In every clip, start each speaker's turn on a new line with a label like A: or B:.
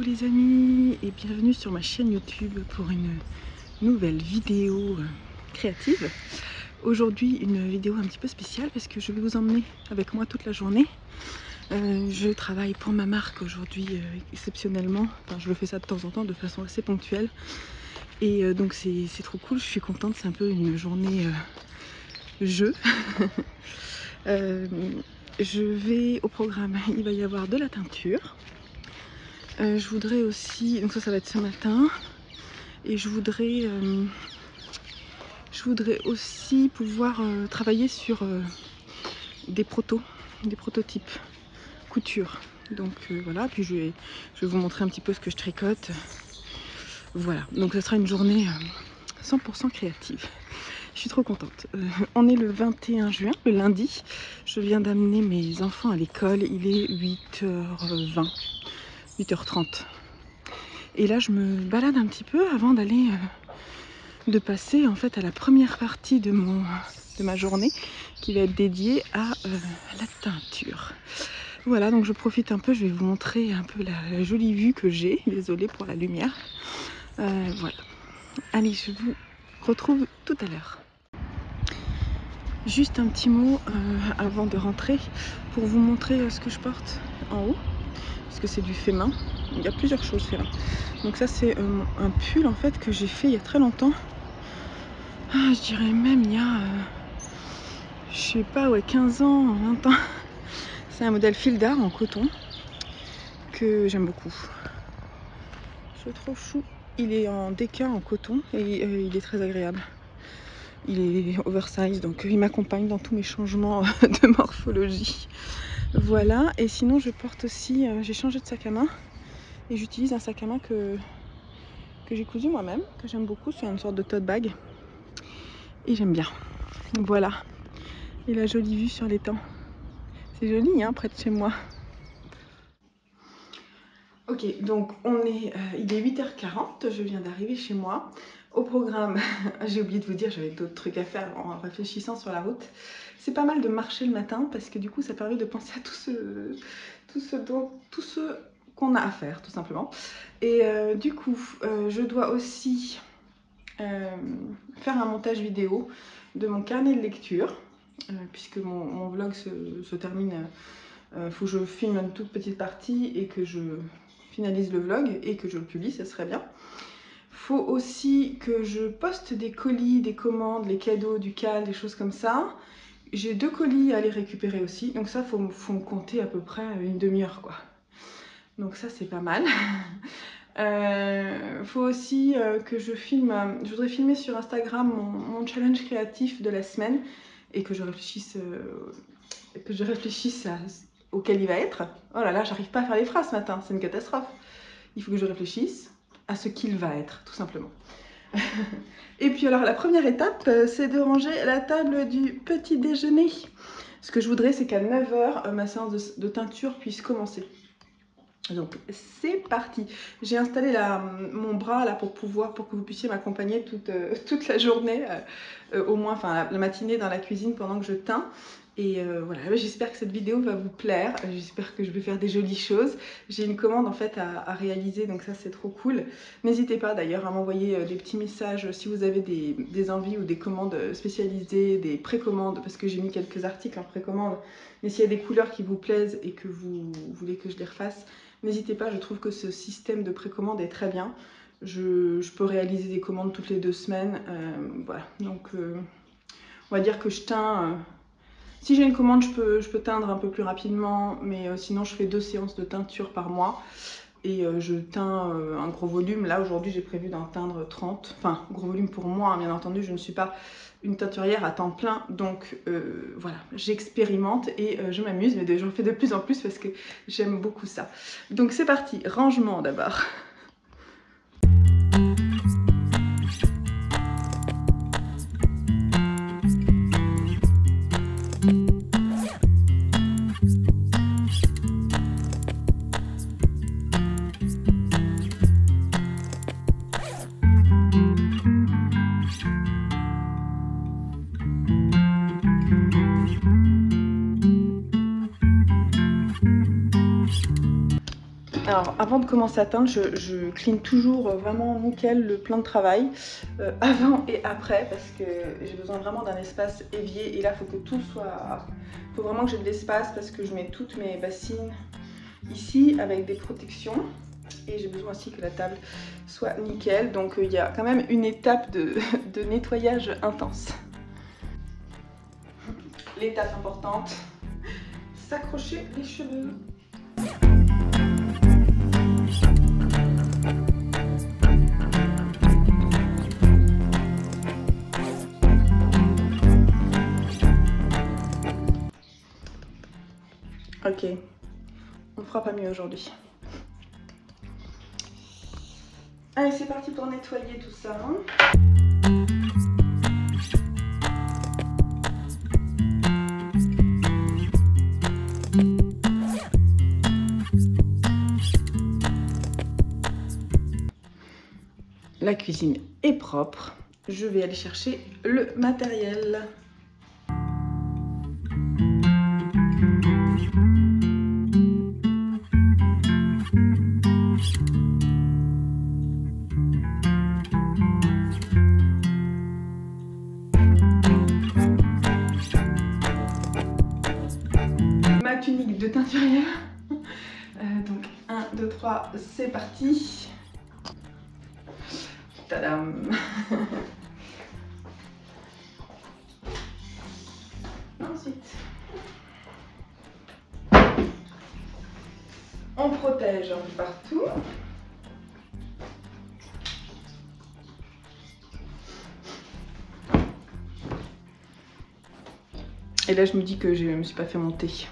A: les amis et bienvenue sur ma chaîne YouTube pour une nouvelle vidéo créative. Aujourd'hui une vidéo un petit peu spéciale parce que je vais vous emmener avec moi toute la journée. Je travaille pour ma marque aujourd'hui exceptionnellement, enfin je le fais ça de temps en temps de façon assez ponctuelle et donc c'est trop cool, je suis contente, c'est un peu une journée jeu. Je vais au programme, il va y avoir de la teinture. Je voudrais aussi, donc ça va être ce matin, et je voudrais aussi pouvoir travailler sur des prototypes couture. Donc voilà, puis je vais vous montrer un petit peu ce que je tricote. Voilà, donc ça sera une journée 100% créative. Je suis trop contente. On est le 21 juin, le lundi. Je viens d'amener mes enfants à l'école, il est 8h20, 8h30. Et là je me balade un petit peu avant d'aller de passer en fait à la première partie de ma journée qui va être dédiée à la teinture. Voilà, donc je profite un peu, je vais vous montrer un peu la jolie vue que j'ai. Désolée pour la lumière. Voilà. Allez, je vous retrouve tout à l'heure. Juste un petit mot avant de rentrer pour vous montrer ce que je porte en haut, parce que c'est du fait main. Il y a plusieurs choses fait main. Donc ça c'est un pull en fait que j'ai fait il y a très longtemps. Ah, je dirais même il y a je sais pas, ouais, 15 ans, 20 ans. C'est un modèle fil d'art en coton que j'aime beaucoup. C'est trop chou. Il est en déca en coton et il est très agréable. Il est oversize, donc il m'accompagne dans tous mes changements de morphologie. Voilà, et sinon je porte aussi, j'ai changé de sac à main et j'utilise un sac à main que j'ai cousu moi-même, que j'aime beaucoup, c'est une sorte de tote bag et j'aime bien. Voilà, et la jolie vue sur l'étang. C'est joli, hein, près de chez moi. Ok, donc il est 8h40, je viens d'arriver chez moi. Au programme, j'ai oublié de vous dire, j'avais d'autres trucs à faire en réfléchissant sur la route. C'est pas mal de marcher le matin parce que du coup ça permet de penser à tout ce qu'on a à faire tout simplement. Et du coup, je dois aussi faire un montage vidéo de mon carnet de lecture puisque mon vlog se termine. Faut que je filme une toute petite partie et que je finalise le vlog et que je le publie, ça serait bien. Faut aussi que je poste des colis, des commandes, les cadeaux, du cal, des choses comme ça. J'ai 2 colis à aller récupérer aussi, donc ça faut me compter à peu près une demi-heure quoi. Donc ça c'est pas mal. Faut aussi que je filme, je voudrais filmer sur Instagram mon challenge créatif de la semaine et que je réfléchisse auquel il va être. Oh là là, j'arrive pas à faire les phrases ce matin, c'est une catastrophe. Il faut que je réfléchisse à ce qu'il va être, tout simplement. Et puis alors, la première étape, c'est de ranger la table du petit déjeuner. Ce que je voudrais, c'est qu'à 9h, ma séance de teinture puisse commencer. Donc c'est parti. J'ai installé mon bras là pour que vous puissiez m'accompagner toute la journée, au moins enfin la matinée dans la cuisine pendant que je teins. Et voilà, j'espère que cette vidéo va vous plaire, j'espère que je vais faire des jolies choses. J'ai une commande en fait à réaliser, donc ça c'est trop cool. N'hésitez pas d'ailleurs à m'envoyer des petits messages si vous avez des envies ou des commandes spécialisées, des précommandes, parce que j'ai mis quelques articles en précommande. Mais s'il y a des couleurs qui vous plaisent et que vous voulez que je les refasse, n'hésitez pas, je trouve que ce système de précommande est très bien. Je peux réaliser des commandes toutes les 2 semaines, voilà. Donc on va dire que je teins. Si j'ai une commande, je peux teindre un peu plus rapidement, mais sinon je fais 2 séances de teinture par mois. Et je teins un gros volume. Là aujourd'hui j'ai prévu d'en teindre 30. Enfin, gros volume pour moi, hein, bien entendu, je ne suis pas une teinturière à temps plein. Donc voilà, j'expérimente et je m'amuse, mais j'en fais de plus en plus parce que j'aime beaucoup ça. Donc c'est parti, rangement d'abord. Alors Alors avant de commencer à teindre, je clean toujours vraiment nickel le plan de travail avant et après parce que j'ai besoin vraiment d'un espace évier et là il faut que tout soit... Il faut vraiment que j'ai de l'espace parce que je mets toutes mes bassines ici avec des protections et j'ai besoin aussi que la table soit nickel, donc il y a quand même une étape de nettoyage intense. L'étape importante, s'accrocher les cheveux. Ok, on fera pas mieux aujourd'hui. Allez, c'est parti pour nettoyer tout ça. La cuisine est propre. Je vais aller chercher le matériel. Ma tunique de teinturière. Donc 1, 2, 3, c'est parti. Tadam. Ensuite, on protège un peu partout. Et là, je me dis que je ne me suis pas fait monter.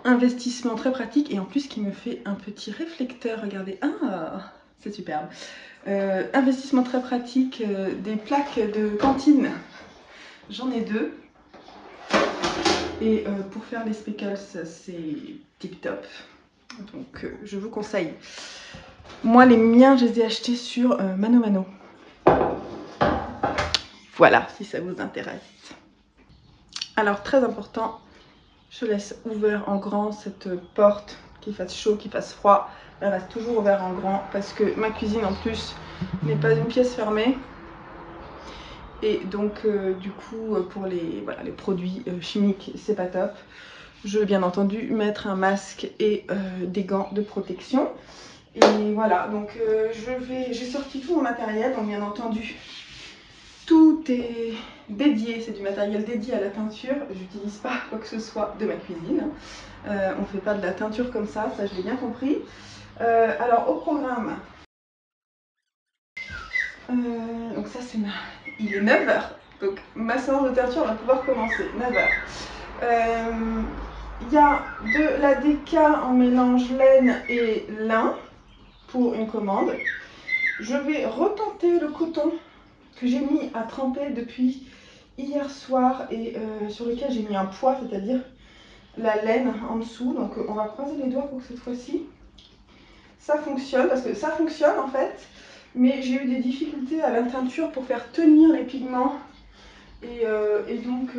A: Investissement très pratique et en plus qui me fait un petit réflecteur, regardez, ah c'est superbe. Investissement très pratique, des plaques de cantine, j'en ai 2 et pour faire les speckles c'est tip top, donc je vous conseille. Moi les miens je les ai achetés sur Mano Mano, voilà si ça vous intéresse. Alors très important, je laisse ouvert en grand cette porte, qu'il fasse chaud, qu'il fasse froid, elle reste toujours ouverte en grand parce que ma cuisine en plus n'est pas une pièce fermée. Et donc du coup pour les produits chimiques c'est pas top. Je vais bien entendu mettre un masque et des gants de protection. Et voilà, donc j'ai sorti tout mon matériel, donc bien entendu tout est dédié, c'est du matériel dédié à la teinture. J'utilise pas quoi que ce soit de ma cuisine. On fait pas de la teinture comme ça je l'ai bien compris. Alors au programme, donc ça c'est il est 9 h, donc ma séance de teinture va pouvoir commencer, 9 h. Il y a de la DK en mélange laine et lin pour une commande. Je vais retenter le coton que j'ai mis à tremper depuis hier soir et sur lequel j'ai mis un poids, c'est-à-dire la laine en dessous. Donc on va croiser les doigts pour que cette fois-ci ça fonctionne, parce que ça fonctionne en fait, mais j'ai eu des difficultés à la teinture pour faire tenir les pigments et donc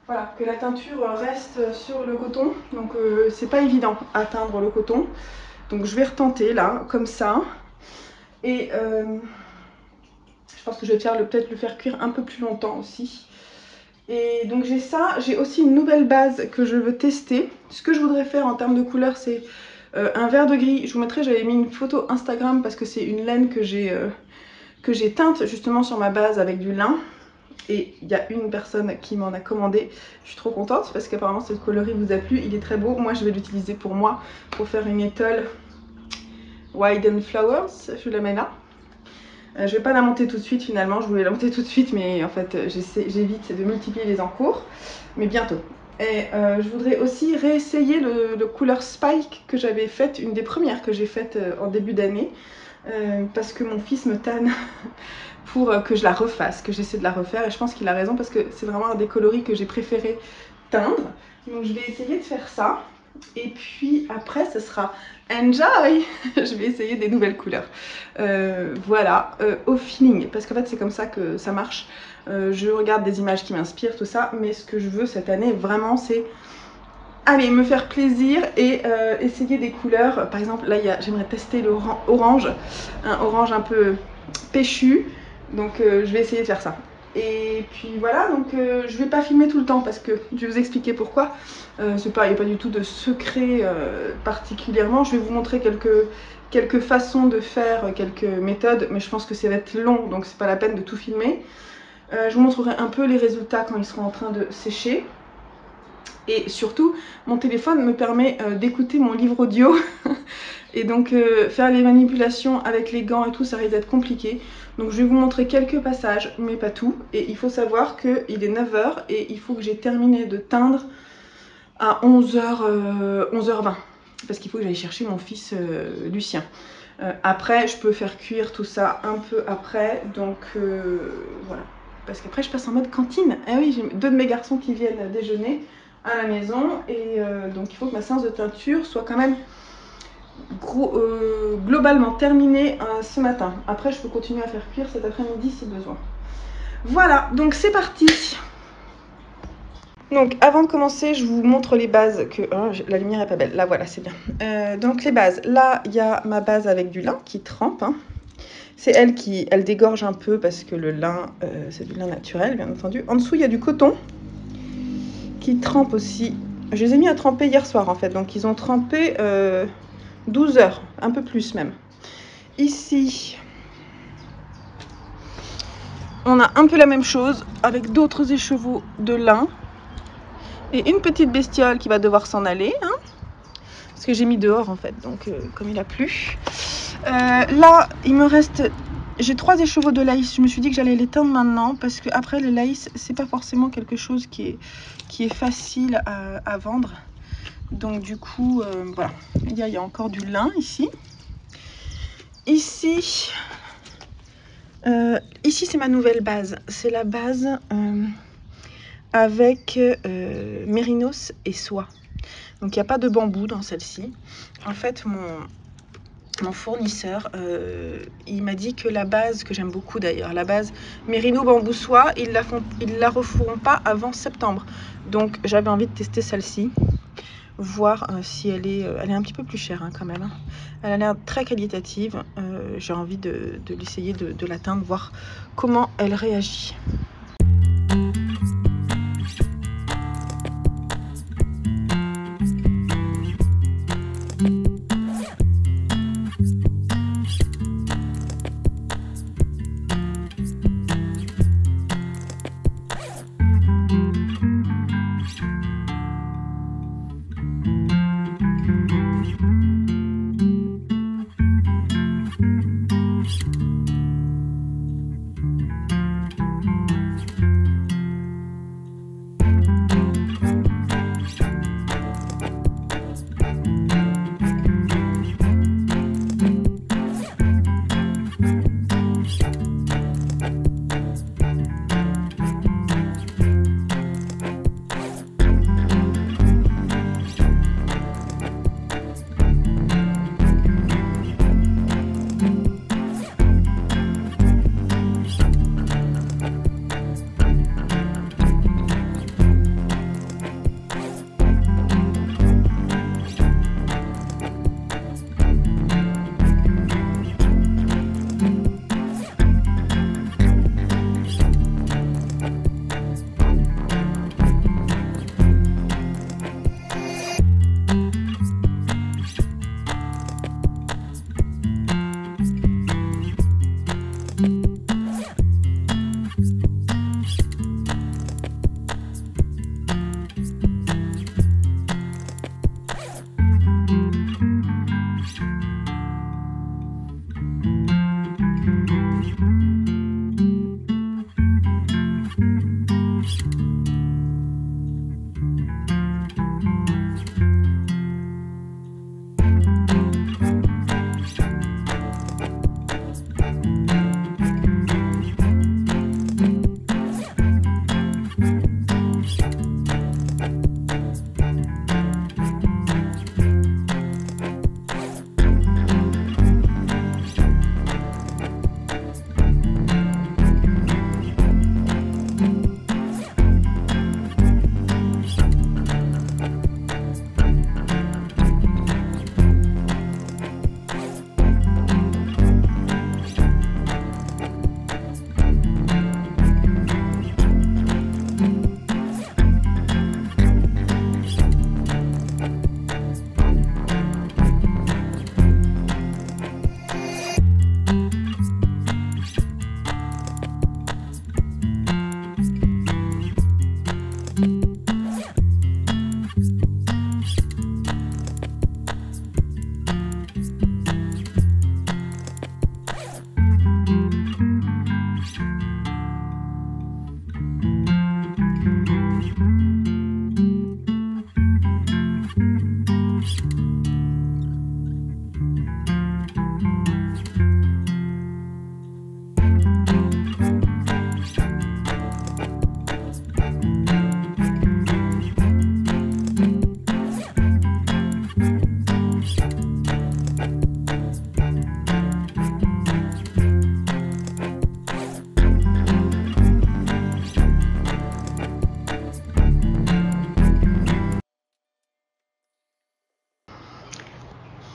A: voilà, que la teinture reste sur le coton. Donc c'est pas évident à teindre le coton, donc je vais retenter là comme ça et je pense que je vais peut-être le faire cuire un peu plus longtemps aussi. Et donc j'ai ça, j'ai aussi une nouvelle base que je veux tester. Ce que je voudrais faire en termes de couleur, c'est un vert de gris. Je vous mettrai, j'avais mis une photo Instagram parce que c'est une laine que j'ai teinte justement sur ma base avec du lin. Et il y a une personne qui m'en a commandé. Je suis trop contente parce qu'apparemment ce coloris vous a plu, il est très beau. Moi je vais l'utiliser pour moi, pour faire une étole Widen Flowers, je la mets là. Je vais pas la monter tout de suite finalement, je voulais la monter tout de suite mais en fait j'évite de multiplier les encours, mais bientôt. Et je voudrais aussi réessayer le couleur Spike que j'avais faite, une des premières que j'ai faites en début d'année. Parce que mon fils me tanne pour que je la refasse, que j'essaie de la refaire. Et je pense qu'il a raison parce que c'est vraiment un des coloris que j'ai préféré teindre. Donc je vais essayer de faire ça. Et puis après, ce sera enjoy. Je vais essayer des nouvelles couleurs. Voilà, au feeling. Parce qu'en fait, c'est comme ça que ça marche. Je regarde des images qui m'inspirent, tout ça. Mais ce que je veux cette année, vraiment, c'est... allez, me faire plaisir et essayer des couleurs. Par exemple, là, j'aimerais tester l'orange. Un orange un peu péchu. Donc, je vais essayer de faire ça. Et puis voilà, donc je vais pas filmer tout le temps parce que je vais vous expliquer pourquoi. Il n'y a pas du tout de secret particulièrement. Je vais vous montrer quelques façons de faire, quelques méthodes. Mais je pense que ça va être long, donc c'est pas la peine de tout filmer. Je vous montrerai un peu les résultats quand ils seront en train de sécher. Et surtout, mon téléphone me permet d'écouter mon livre audio. Et donc faire les manipulations avec les gants et tout, ça risque d'être compliqué. Donc je vais vous montrer quelques passages, mais pas tout. Et il faut savoir qu'il est 9 h et il faut que j'ai terminé de teindre à 11h20. Parce qu'il faut que j'aille chercher mon fils Lucien. Après, je peux faire cuire tout ça un peu après. Donc voilà. Parce qu'après, je passe en mode cantine. Eh oui, j'ai 2 de mes garçons qui viennent déjeuner à la maison. Et donc il faut que ma séance de teinture soit quand même... globalement terminé ce matin. Après je peux continuer à faire cuire cet après-midi si besoin. Voilà, donc c'est parti. Donc avant de commencer, je vous montre les bases que... oh, la lumière est pas belle, là voilà, c'est bien. Donc les bases, là il y a ma base avec du lin qui trempe, hein. C'est elle dégorge un peu parce que le lin, c'est du lin naturel bien entendu. En dessous il y a du coton qui trempe aussi. Je les ai mis à tremper hier soir en fait, donc ils ont trempé 12 heures, un peu plus même. Ici, on a un peu la même chose avec d'autres écheveaux de lin. Et une petite bestiole qui va devoir s'en aller. Hein, parce que j'ai mis dehors en fait, donc comme il a plu. Là, il me reste... j'ai 3 écheveaux de laïs. Je me suis dit que j'allais les teindre maintenant. Parce que après le laïs, c'est pas forcément quelque chose qui est facile à vendre. Donc du coup, voilà. Il y a encore du lin ici. Ici, c'est ma nouvelle base. C'est la base avec mérinos et soie. Donc il n'y a pas de bambou dans celle-ci. En fait, mon fournisseur, il m'a dit que la base, que j'aime beaucoup d'ailleurs, la base mérino bambou soie, ils la referont pas avant septembre. Donc j'avais envie de tester celle-ci. Voir si elle est un petit peu plus chère hein, quand même. Hein. Elle a l'air très qualitative. J'ai envie de l'essayer, de la teindre, voir comment elle réagit.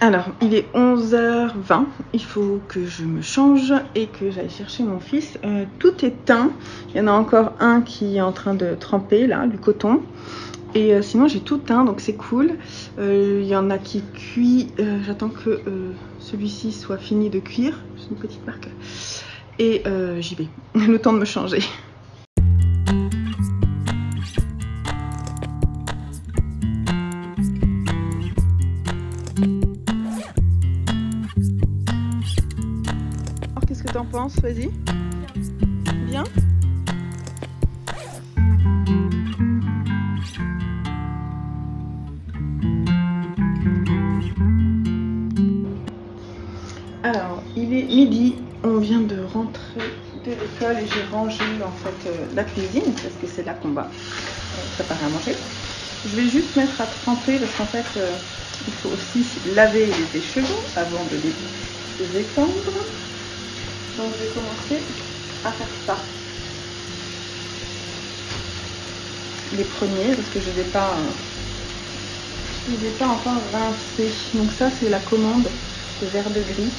A: Alors, il est 11h20, il faut que je me change et que j'aille chercher mon fils. Tout est teint, il y en a encore un qui est en train de tremper là, du coton. Et sinon j'ai tout teint, donc c'est cool. Il y en a qui cuit, j'attends que celui-ci soit fini de cuire. C'est une petite marque. Et j'y vais, le temps de me changer. Alors qu'est-ce que t'en penses? Vas-y. Bien. Alors, il est midi, on vient de rentrer de l'école et j'ai rangé en fait la cuisine parce que c'est là qu'on va préparer à manger. Je vais juste mettre à tremper parce qu'en fait il faut aussi laver les écheveaux avant de les étendre. Donc je vais commencer à faire ça. Les premiers parce que je ne vais pas encore rincer. Donc ça c'est la commande de verre de gris.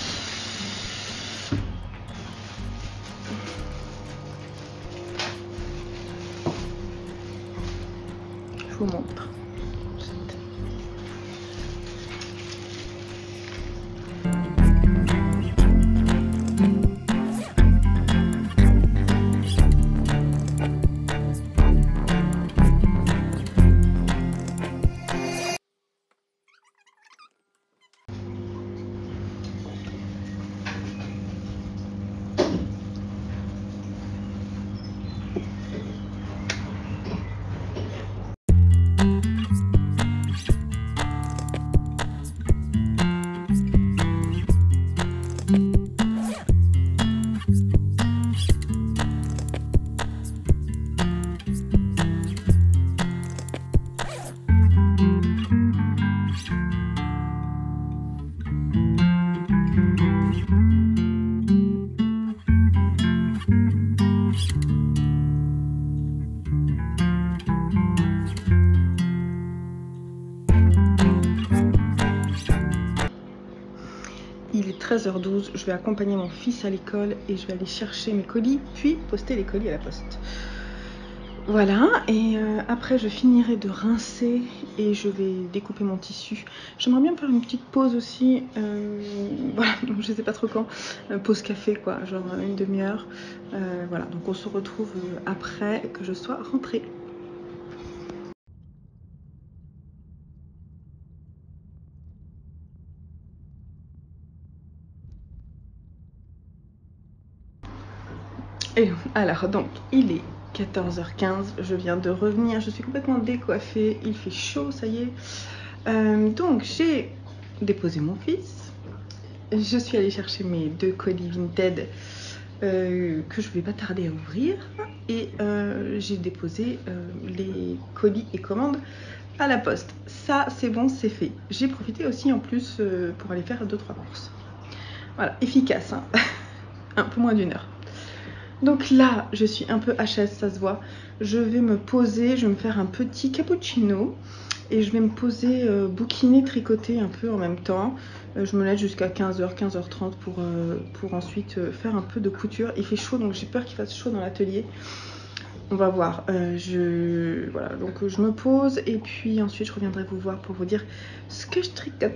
A: Je vous montre. Il est 13h12, je vais accompagner mon fils à l'école et je vais aller chercher mes colis, puis poster les colis à la poste. Voilà, et après je finirai de rincer et je vais découper mon tissu. J'aimerais bien faire une petite pause aussi, voilà, donc je sais pas trop quand, pause café quoi, genre une demi-heure. Voilà, donc on se retrouve après que je sois rentrée. Et alors, donc, il est 14h15, je viens de revenir, je suis complètement décoiffée, il fait chaud, ça y est. Donc, j'ai déposé mon fils, je suis allée chercher mes 2 colis Vinted que je vais pas tarder à ouvrir, et j'ai déposé les colis et commandes à la poste. Ça, c'est bon, c'est fait. J'ai profité aussi en plus pour aller faire 2-3 courses. Voilà, efficace, hein. Un peu moins d'1 heure. Donc là, je suis un peu HS, ça se voit. Je vais me poser, je vais me faire un petit cappuccino et je vais me poser, bouquiner, tricoter un peu en même temps. Je me laisse jusqu'à 15h, 15h30 pour ensuite faire un peu de couture. Il fait chaud, donc j'ai peur qu'il fasse chaud dans l'atelier. On va voir. Voilà, donc je me pose et puis ensuite je reviendrai vous voir pour vous dire ce que je tricote.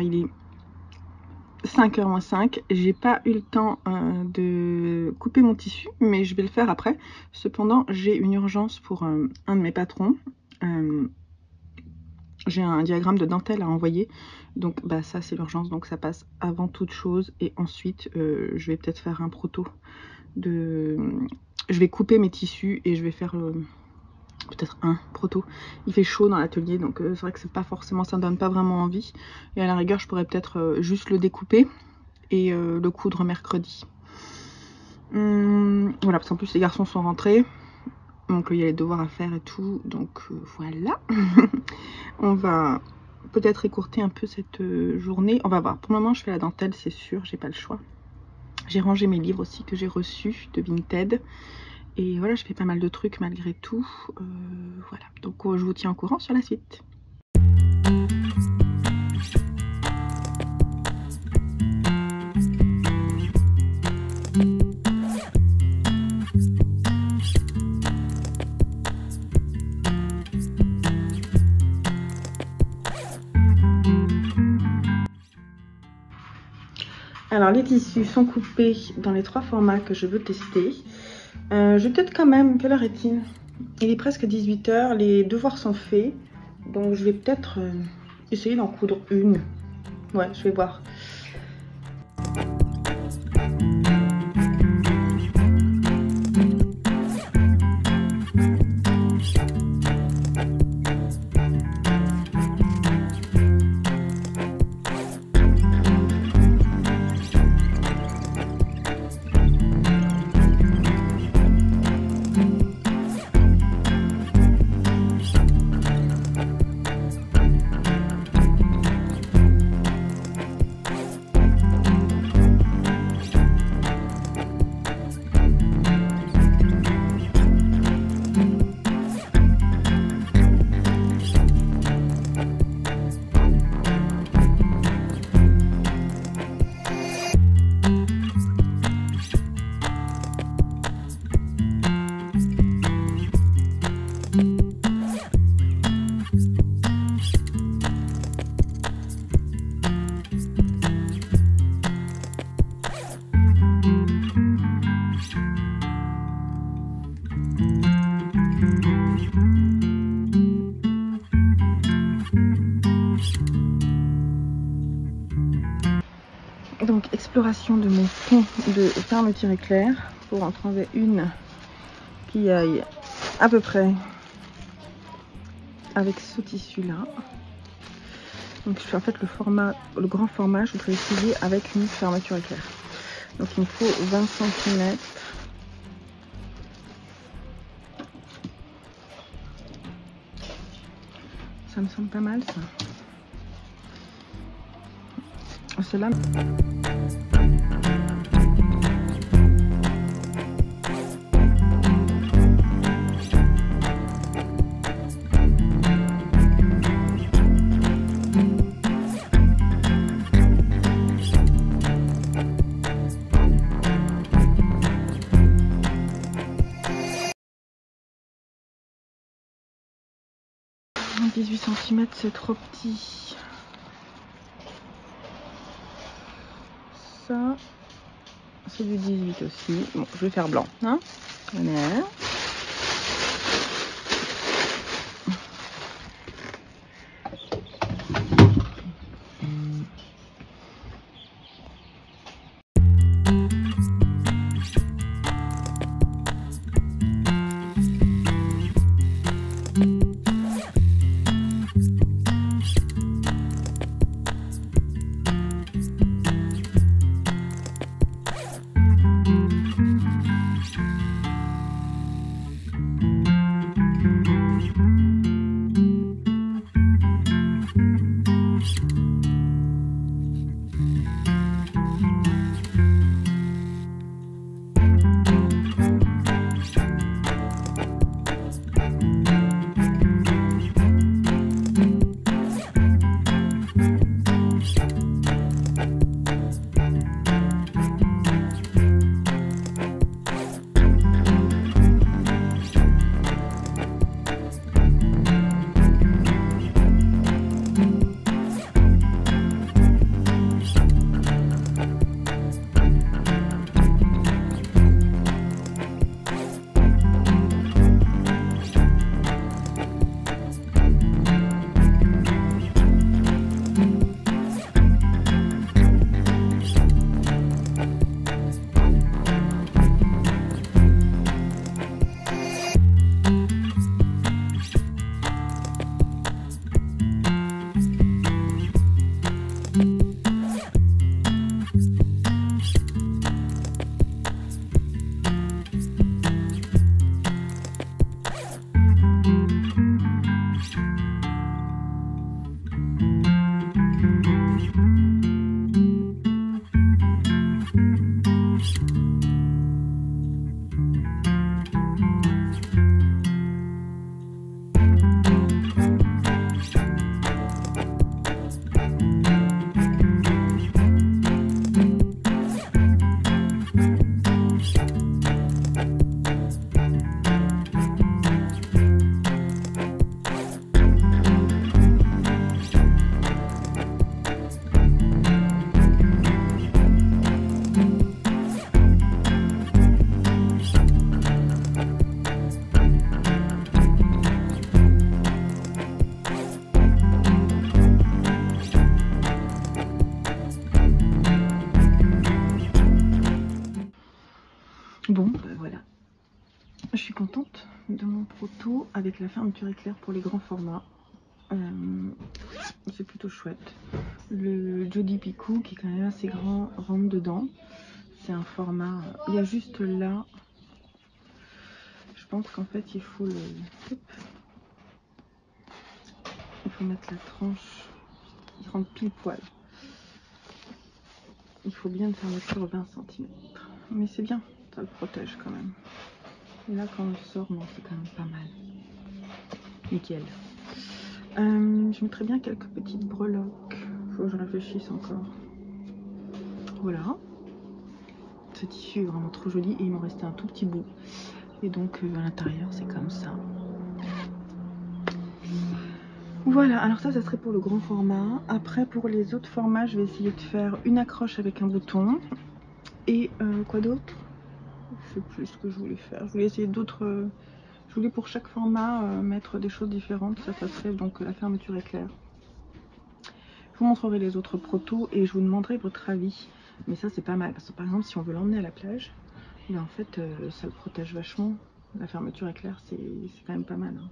A: il est 5h moins 5. J'ai pas eu le temps de couper mon tissu, mais je vais le faire après. Cependant, j'ai une urgence pour un de mes patrons. J'ai un diagramme de dentelle à envoyer, donc bah ça c'est l'urgence, donc ça passe avant toute chose. Et ensuite je vais peut-être faire un proto de... Je vais couper mes tissus et je vais faire peut-être un proto. Il fait chaud dans l'atelier, donc c'est vrai que c'est pas forcément, ça ne donne pas vraiment envie. Et à la rigueur, je pourrais peut-être juste le découper et le coudre mercredi. Voilà, parce qu'en plus les garçons sont rentrés, donc il y a les devoirs à faire et tout, donc voilà. On va peut-être écourter un peu cette journée, on va voir. Pour le moment je fais la dentelle, c'est sûr, j'ai pas le choix. J'ai rangé mes livres aussi que j'ai reçus de Vinted. Et voilà, je fais pas mal de trucs malgré tout. Voilà, donc je vous tiens au courant sur la suite. Alors les tissus sont coupés dans les 3 formats que je veux tester. Je vais peut-être quand même, quelle heure est-il? Il est presque 18 h, les devoirs sont faits. Donc je vais peut-être essayer d'en coudre une. Ouais, je vais voir. Donc exploration de mon fond de fermeture éclair pour en trouver une qui aille à peu près avec ce tissu là. Donc je fais en fait le grand format, je voudrais essayer avec une fermeture éclair. Donc il me faut 20 cm. Ça me semble pas mal ça. Celle-là. « 18 cm, c'est trop petit. » Ça, c'est du 18 aussi. Bon, je vais faire blanc. Hein, voilà. proto avec la fermeture éclair pour les grands formats. C'est plutôt chouette. Le Jody Picou qui est quand même assez grand rentre dedans. C'est un format, il y a juste là, je pense qu'en fait il faut mettre la tranche, il rentre pile poil. Il faut bien une fermeture 20 cm. Mais c'est bien, ça le protège quand même. Et là quand on le sort, non, c'est quand même pas mal. Nickel. Je mettrais bien quelques petites breloques. Faut que je réfléchisse encore. Voilà. Ce tissu est vraiment trop joli et il m'en restait un tout petit bout. Et donc à l'intérieur c'est comme ça. Voilà, alors ça serait pour le grand format. Après pour les autres formats, je vais essayer de faire une accroche avec un bouton. Et quoi d'autre? Je sais plus ce que je voulais faire. Je voulais essayer d'autres... je voulais pour chaque format mettre des choses différentes. Ça serait donc la fermeture éclair. Je vous montrerai les autres protos et je vous demanderai votre avis. Mais ça c'est pas mal parce que par exemple si on veut l'emmener à la plage, en fait ça le protège vachement. La fermeture éclair c'est quand même pas mal. Hein.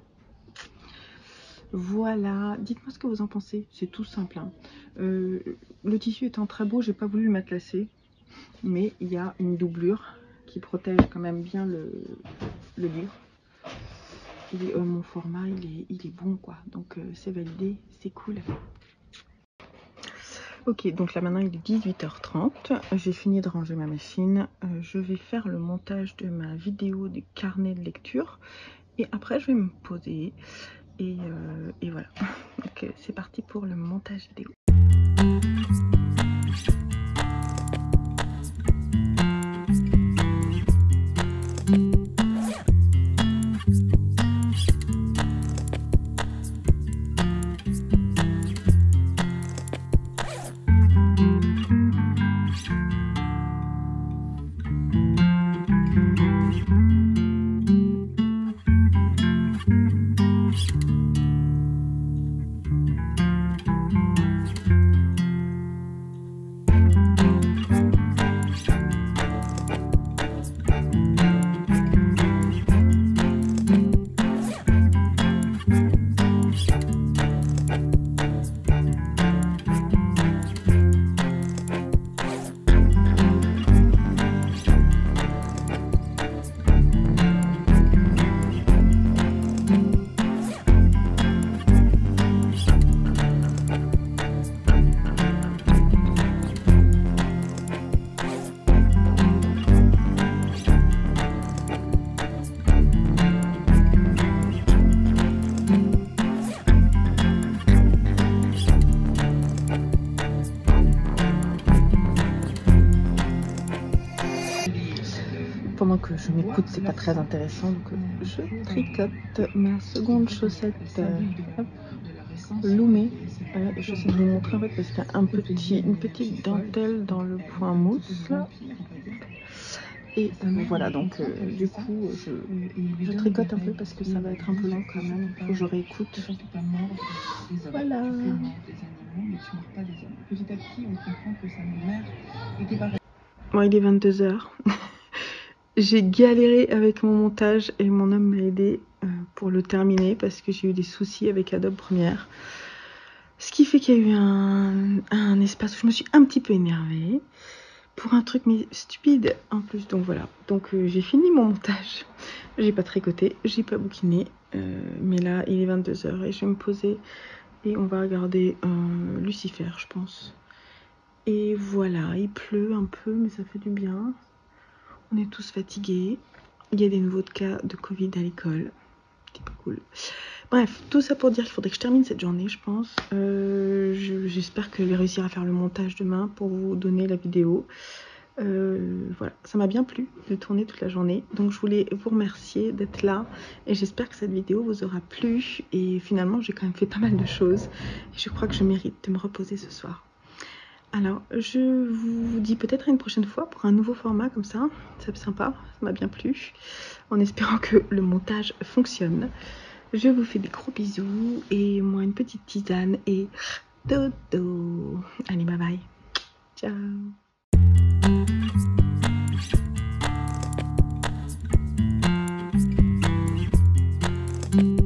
A: Voilà, dites-moi ce que vous en pensez, c'est tout simple. Hein. Le tissu étant très beau, j'ai pas voulu le matelassé, mais il y a une doublure qui protège quand même bien le livre. Et mon format il est bon quoi, donc c'est validé, c'est cool. Ok, donc là maintenant il est 18h30, j'ai fini de ranger ma machine, je vais faire le montage de ma vidéo du carnet de lecture et après je vais me poser et voilà. Donc c'est parti pour le montage vidéo. Pendant que je m'écoute, c'est pas très intéressant, donc je tricote ma seconde chaussette loumée. J'essaie de vous montrer en fait parce qu'il y a une petite dentelle dans le point mousse là. Et voilà, donc du coup je tricote un peu parce que ça va être un peu long quand même, il faut que je réécoute. Voilà. Bon, il est 22h. J'ai galéré avec mon montage et mon homme m'a aidé pour le terminer parce que j'ai eu des soucis avec Adobe Premiere. Ce qui fait qu'il y a eu un espace où je me suis un petit peu énervée pour un truc mais stupide en plus. Donc voilà, donc j'ai fini mon montage. J'ai pas tricoté, j'ai pas bouquiné, mais là il est 22h et je vais me poser et on va regarder Lucifer je pense. Et voilà, il pleut un peu mais ça fait du bien. On est tous fatigués. Il y a des nouveaux cas de Covid à l'école. C'est pas cool. Bref, tout ça pour dire qu'il faudrait que je termine cette journée, je pense. J'espère que je vais réussir à faire le montage demain pour vous donner la vidéo. Voilà, ça m'a bien plu de tourner toute la journée. Donc je voulais vous remercier d'être là. Et j'espère que cette vidéo vous aura plu. Et finalement, j'ai quand même fait pas mal de choses. Et je crois que je mérite de me reposer ce soir. Alors, je vous dis peut-être à une prochaine fois pour un nouveau format comme ça. C'est sympa, ça m'a bien plu. En espérant que le montage fonctionne. Je vous fais des gros bisous et moi une petite tisane et dodo. Allez, bye bye. Ciao. Ciao.